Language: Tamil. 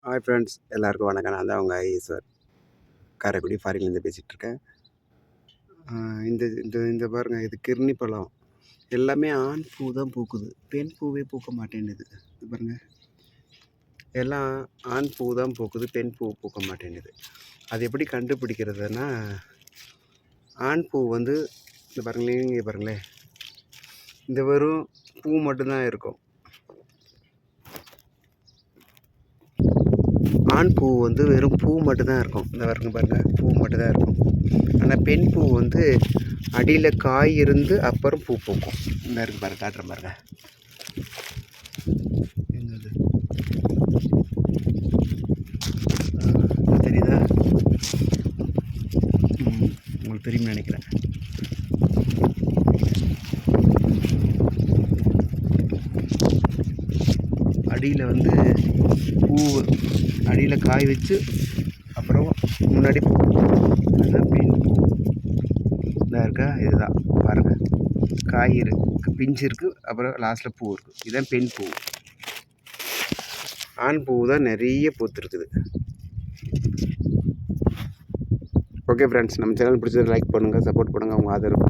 ஹாய் ஃப்ரெண்ட்ஸ், எல்லாருக்கும் வணக்கம். நான் தான் உங்கள் ஈஸ்வர், காரைக்குடி ஃபாரின்லேருந்து பேசிகிட்ருக்கேன். இந்த இந்த இந்த பாருங்கள், இது கிர்னி பழம். எல்லாமே ஆண் பூ தான் பூக்குது, பெண் பூவே பூக்க மாட்டேன்னுது. இது பாருங்கள், எல்லாம் ஆண் பூ தான் பூக்குது, பெண் பூ பூக்க மாட்டேன்னுது. அது எப்படி கண்டுபிடிக்கிறதுனா, ஆண் பூ வந்து இந்த பாருங்களேன், இங்கே பாருங்களேன், இந்த வெறும் பூ மட்டும்தான் இருக்கும். ஆண் பூ வந்து வெறும் பூ மட்டும்தான் இருக்கும். இந்த பாருங்க பாருங்கள், பூ மட்டும்தான் இருக்கும். ஆனால் பெண் பூ வந்து அடியில் காய் இருந்து அப்புறம் பூ பூக்கும். இந்த இருக்கு பாருங்க, காட்டுறேன் பாருங்க. என்னது தெரியுதா? உங்களுக்கு தெரியும்னு நினைக்கிறேன். அடியில் வந்து பூ, அடியில் காய் வச்சு அப்புறம் முன்னாடி அதுதான் பெண் பூ. இதாக இருக்கா, இதுதான் பாருங்கள், காய் இருக்குது, பிஞ்சு இருக்குது, அப்புறம் லாஸ்ட்டில் பூ இருக்குது. இதுதான் பெண் பூ. ஆண் பூ தான் நிறைய பூத்துருக்குது. ஓகே ஃப்ரெண்ட்ஸ், நம்ம சேனல் பிடிச்சது லைக் பண்ணுங்கள், சப்போர்ட் பண்ணுங்கள், உங்கள் ஆதரவு.